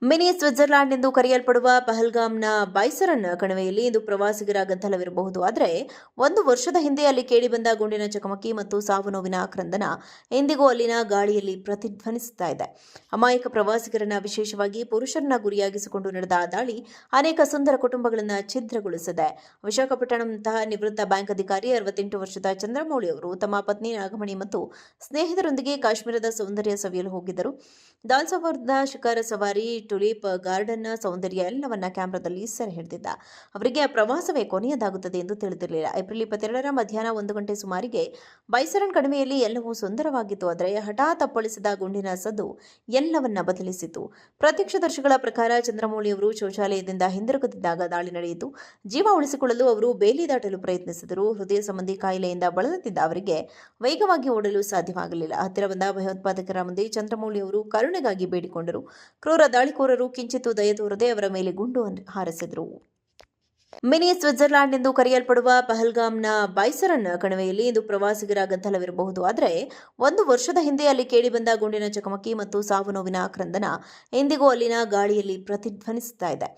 Mini Switzerland ಎಂದು ಕರೆಯಲ್ಪಡುವ ಪಹಲ್ಗಾಮ್ನ ಬೈಸರನ್ ಕಣಿವೆಯಲ್ಲಿ ಇಂದು ಪ್ರವಾಸಿಗರ ಗದ್ದಲವಿರಬಹುದು. ಆದರೆ 1 ವರ್ಷದ ಹಿಂದೆ ಅಲ್ಲಿ ಕೇಳಿಬಂದ ಗುಂಡಿನ ಚಕಮಕಿ ಮತ್ತು ಸಾವು ನೋವಿನ ಕ್ರಂದನ ಇಂದಿಗೂ ಅಲ್ಲಿನ ಗಾಳಿಯಲ್ಲಿ ಪ್ರತಿಧ್ವನಿಸುತ್ತಾ ಇದೆ. ಅಮಾಯಕ ಪ್ರವಾಸಿಗರನ್ನ, ವಿಶೇಷವಾಗಿ ಪುರುಷರನ್ನ ಗುರಿಯಾಗಿಸಿಕೊಂಡು ನಡೆದ ಆ ದಾಳಿ ಅನೇಕ ಸುಂದರ ಕುಟುಂಬಗಳನ್ನು ಛಿದ್ರಗೊಳಿಸಿದೆ. ವಿಶಾಖಪಟ್ಟಣಂತಹ ನಿವೃತ್ತ ಬ್ಯಾಂಕ್ ಅಧಿಕಾರಿ 68 ವರ್ಷದ ಚಂದ್ರಮೌಳಿ ಅವರು ತಮ್ಮ ಪತ್ನಿ ನಾಗಮಣಿ ಮತ್ತು ಸ್ನೇಹಿತರೊಂದಿಗೆ ಕಾಶ್ಮೀರದ ಸೌಂದರ್ಯ ಸವಿಯಲು ಹೋಗಿದ್ದರು. ದಾಲ್ಸಫರ್ದ ಶಿಖರ ಸವಾರಿ, ಟುಲಿಪ್ ಗಾರ್ಡನ್ನ ಸೌಂದರ್ಯ ಎಲ್ಲವನ್ನ ಕ್ಯಾಮೆರಾದಲ್ಲಿ ಸೆರೆ ಹಿಡಿದಿದ್ದ. ಅವರಿಗೆ ಆ ಪ್ರವಾಸವೇ ಕೊನೆಯದಾಗುತ್ತದೆ ಎಂದು ತಿಳಿದಿರಲಿಲ್ಲ. ಏಪ್ರಿಲ್ 22ರ ಮಧ್ಯಾಹ್ನ 1 ಗಂಟೆ ಸುಮಾರಿಗೆ ಬೈಸರನ್ ಕಣಿವೆಯಲ್ಲಿ ಎಲ್ಲವೂ ಸುಂದರವಾಗಿತ್ತು. ಆದರೆ ಹಠಾತ್ ಅಪ್ಪಳಿಸಿದ ಗುಂಡಿನ ಸದ್ದು ಎಲ್ಲವನ್ನ ಬದಲಿಸಿತು. ಪ್ರತ್ಯಕ್ಷದರ್ಶಿಗಳ ಪ್ರಕಾರ ಚಂದ್ರಮೌಳಿ ಅವರು ಶೌಚಾಲಯದಿಂದ ಹಿಂದಿರುಗುತ್ತಿದ್ದಾಗ ದಾಳಿ ನಡೆಯಿತು. ಜೀವ ಉಳಿಸಿಕೊಳ್ಳಲು ಅವರು ಬೇಲಿ ದಾಟಲು ಪ್ರಯತ್ನಿಸಿದರು. ಹೃದಯ ಸಂಬಂಧಿ ಕಾಯಿಲೆಯಿಂದ ಬಳಲುತ್ತಿದ್ದ ಅವರಿಗೆ ವೇಗವಾಗಿ ಓಡಲು ಸಾಧ್ಯವಾಗಲಿಲ್ಲ. ಹತ್ತಿರ ಬಂದ ಭಯೋತ್ಪಾದಕರ ಮುಂದೆ ಚಂದ್ರಮೌಳಿ ಅವರು ಕರುಣೆಗಾಗಿ ಬೇಡಿಕೊಂಡರು. ಕ್ರೂರ ದಾಳಿಕೋರರು ಕಿಂಚಿತ್ತೂ ದಯೆ ತೋರದೆ ಅವರ ಮೇಲೆ ಗುಂಡು ಹಾರಿಸಿದರು. ಮಿನಿ ಸ್ವಿಟ್ಜರ್ಲ್ಯಾಂಡ್ ಎಂದು ಕರೆಯಲ್ಪಡುವ ಪಹಲ್ಗಾಮ್ನ ಬೈಸರನ್ ಕಣಿವೆಯಲ್ಲಿ ಇಂದು ಪ್ರವಾಸಿಗರ ಗದ್ದಲವಿರಬಹುದು. ಆದರೆ 1 ವರ್ಷದ ಹಿಂದೆ ಅಲ್ಲಿ ಕೇಳಿಬಂದ ಗುಂಡಿನ ಚಕಮಕಿ ಮತ್ತು ಸಾವು ನೋವಿನ ಕ್ರಂದನ ಇಂದಿಗೂ ಅಲ್ಲಿನ ಗಾಳಿಯಲ್ಲಿ ಪ್ರತಿಧ್ವನಿಸುತ್ತಾ ಇದೆ.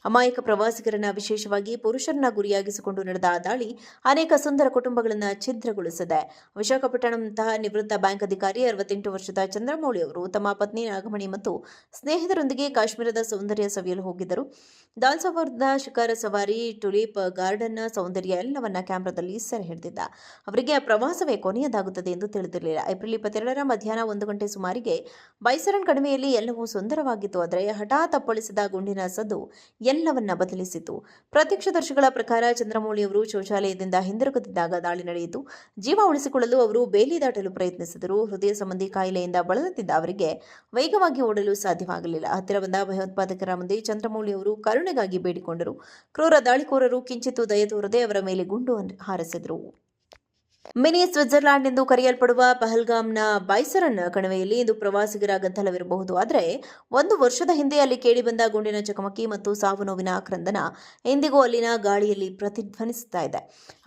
ಅಮಾಯಕ ಪ್ರವಾಸಿಗರನ್ನ, ವಿಶೇಷವಾಗಿ ಪುರುಷರನ್ನ ಗುರಿಯಾಗಿಸಿಕೊಂಡು ನಡೆದ ಆ ದಾಳಿ ಅನೇಕ ಸುಂದರ ಕುಟುಂಬಗಳನ್ನು ಛಿದ್ರಗೊಳಿಸಿದೆ. ವಿಶಾಖಪಟ್ಟಣಂತಹ ನಿವೃತ್ತ ಬ್ಯಾಂಕ್ ಅಧಿಕಾರಿ 68 ವರ್ಷದ ಚಂದ್ರಮೌಳಿ ಅವರು ತಮ್ಮ ಪತ್ನಿ ನಾಗಮಣಿ ಮತ್ತು ಸ್ನೇಹಿತರೊಂದಿಗೆ ಕಾಶ್ಮೀರದ ಸೌಂದರ್ಯ ಸವಿಯಲು ಹೋಗಿದ್ದರು. ದಾಲ್ಸಫರ್ದ ಶಿಖರ ಸವಾರಿ, ಟುಲಿಪ್ ಗಾರ್ಡನ್ನ ಸೌಂದರ್ಯ ಎಲ್ಲವನ್ನ ಕ್ಯಾಮೆರಾದಲ್ಲಿ ಸೆರೆ ಹಿಡಿದಿದ್ದ. ಅವರಿಗೆ ಆ ಪ್ರವಾಸವೇ ಕೊನೆಯದಾಗುತ್ತದೆ ಎಂದು ತಿಳಿದಿರಲಿಲ್ಲ. ಏಪ್ರಿಲ್ 22ರ ಮಧ್ಯಾಹ್ನ 1 ಗಂಟೆ ಸುಮಾರಿಗೆ ಬೈಸರನ್ ಕಣಿವೆಯಲ್ಲಿ ಎಲ್ಲವೂ ಸುಂದರವಾಗಿತ್ತು. ಆದರೆ ಹಠಾತ್ ಅಪ್ಪಳಿಸಿದ ಗುಂಡಿನ ಸದ್ದು ಎಲ್ಲವನ್ನ ಬದಲಿಸಿತು. ಪ್ರತ್ಯಕ್ಷದರ್ಶಿಗಳ ಪ್ರಕಾರ ಚಂದ್ರಮೌಳಿ ಅವರು ಶೌಚಾಲಯದಿಂದ ಹಿಂದಿರುಗುತ್ತಿದ್ದಾಗ ದಾಳಿ ನಡೆಯಿತು. ಜೀವ ಉಳಿಸಿಕೊಳ್ಳಲು ಅವರು ಬೇಲಿ ದಾಟಲು ಪ್ರಯತ್ನಿಸಿದರು. ಹೃದಯ ಸಂಬಂಧಿ ಕಾಯಿಲೆಯಿಂದ ಬಳಲುತ್ತಿದ್ದ ಅವರಿಗೆ ವೇಗವಾಗಿ ಓಡಲು ಸಾಧ್ಯವಾಗಲಿಲ್ಲ. ಹತ್ತಿರ ಬಂದ ಭಯೋತ್ಪಾದಕರ ಮುಂದೆ ಚಂದ್ರಮೌಳಿ ಅವರು ಕರುಣೆಗಾಗಿ ಬೇಡಿಕೊಂಡರು. ಕ್ರೂರ ದಾಳಿಕೋರರು ಕಿಂಚಿತ್ತೂ ದಯೆ ತೋರದೆ ಅವರ ಮೇಲೆ ಗುಂಡು ಹಾರಿಸಿದರು. ಮಿನಿ ಸ್ವಿಟ್ಜರ್ಲ್ಯಾಂಡ್ ಎಂದು ಕರೆಯಲ್ಪಡುವ ಪಹಲ್ಗಾಮ್ನ ಬೈಸರನ್ ಕಣಿವೆಯಲ್ಲಿ ಇಂದು ಪ್ರವಾಸಿಗರ ಗದ್ದಲವಿರಬಹುದು. ಆದರೆ 1 ವರ್ಷದ ಹಿಂದೆ ಅಲ್ಲಿ ಕೇಳಿಬಂದ ಗುಂಡಿನ ಚಕಮಕಿ ಮತ್ತು ಸಾವು ನೋವಿನ ಕ್ರಂದನ ಇಂದಿಗೂ ಅಲ್ಲಿನ ಗಾಳಿಯಲ್ಲಿ ಪ್ರತಿಧ್ವನಿಸುತ್ತಾ ಇದೆ.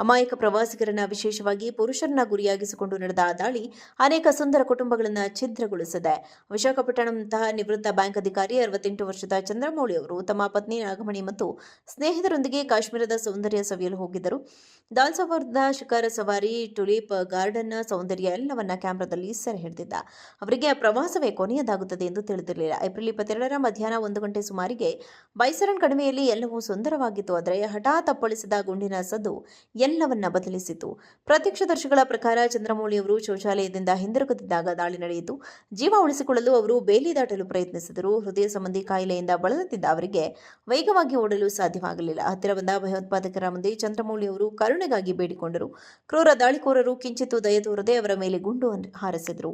ಅಮಾಯಕ ಪ್ರವಾಸಿಗರನ್ನ, ವಿಶೇಷವಾಗಿ ಪುರುಷರನ್ನ ಗುರಿಯಾಗಿಸಿಕೊಂಡು ನಡೆದ ಆ ದಾಳಿ ಅನೇಕ ಸುಂದರ ಕುಟುಂಬಗಳನ್ನು ಛಿದ್ರಗೊಳಿಸಿದೆ. ವಿಶಾಖಪಟ್ಟಣಂತಹ ನಿವೃತ್ತ ಬ್ಯಾಂಕ್ ಅಧಿಕಾರಿ 68 ವರ್ಷದ ಚಂದ್ರಮೌಳಿ ಅವರು ತಮ್ಮ ಪತ್ನಿ ನಾಗಮಣಿ ಮತ್ತು ಸ್ನೇಹಿತರೊಂದಿಗೆ ಕಾಶ್ಮೀರದ ಸೌಂದರ್ಯ ಸವಿಯಲು ಹೋಗಿದ್ದರು. ದಾಲ್ಸಫರ್ದ ಶಿಖರ ಸವಾರಿ, ಟುಲಿಪ್ ಗಾರ್ಡನ್ನ ಸೌಂದರ್ಯ ಎಲ್ಲವನ್ನ ಕ್ಯಾಮೆರಾದಲ್ಲಿ ಸೆರೆ ಹಿಡಿದಿದ್ದ. ಅವರಿಗೆ ಆ ಪ್ರವಾಸವೇ ಕೊನೆಯದಾಗುತ್ತದೆ ಎಂದು ತಿಳಿದಿರಲಿಲ್ಲ. ಏಪ್ರಿಲ್ 22ರ ಮಧ್ಯಾಹ್ನ 1 ಗಂಟೆ ಸುಮಾರಿಗೆ ಬೈಸರನ್ ಕಣಿವೆಯಲ್ಲಿ ಎಲ್ಲವೂ ಸುಂದರವಾಗಿತ್ತು. ಆದರೆ ಹಠಾತ್ ಅಪ್ಪಳಿಸಿದ ಗುಂಡಿನ ಸದ್ದು ಎಲ್ಲವನ್ನ ಬದಲಿಸಿತು. ಪ್ರತ್ಯಕ್ಷದರ್ಶಿಗಳ ಪ್ರಕಾರ ಚಂದ್ರಮೌಳಿ ಅವರು ಶೌಚಾಲಯದಿಂದ ಹಿಂದಿರುಗುತ್ತಿದ್ದಾಗ ದಾಳಿ ನಡೆಯಿತು. ಜೀವ ಉಳಿಸಿಕೊಳ್ಳಲು ಅವರು ಬೇಲಿ ದಾಟಲು ಪ್ರಯತ್ನಿಸಿದರು. ಹೃದಯ ಸಂಬಂಧಿ ಕಾಯಿಲೆಯಿಂದ ಬಳಲುತ್ತಿದ್ದ ಅವರಿಗೆ ವೇಗವಾಗಿ ಓಡಲು ಸಾಧ್ಯವಾಗಲಿಲ್ಲ. ಹತ್ತಿರ ಬಂದ ಭಯೋತ್ಪಾದಕರ ಮುಂದೆ ಚಂದ್ರಮೌಳಿ ಅವರು ಕರುಣೆಗಾಗಿ ಬೇಡಿಕೊಂಡರು. ಕ್ರೂರ ದಾಳಿಕೋರರು ಕಿಂಚಿತ್ತೂ ದಯೆ ತೋರದೆ ಅವರ ಮೇಲೆ ಗುಂಡು ಹಾರಿಸಿದರು.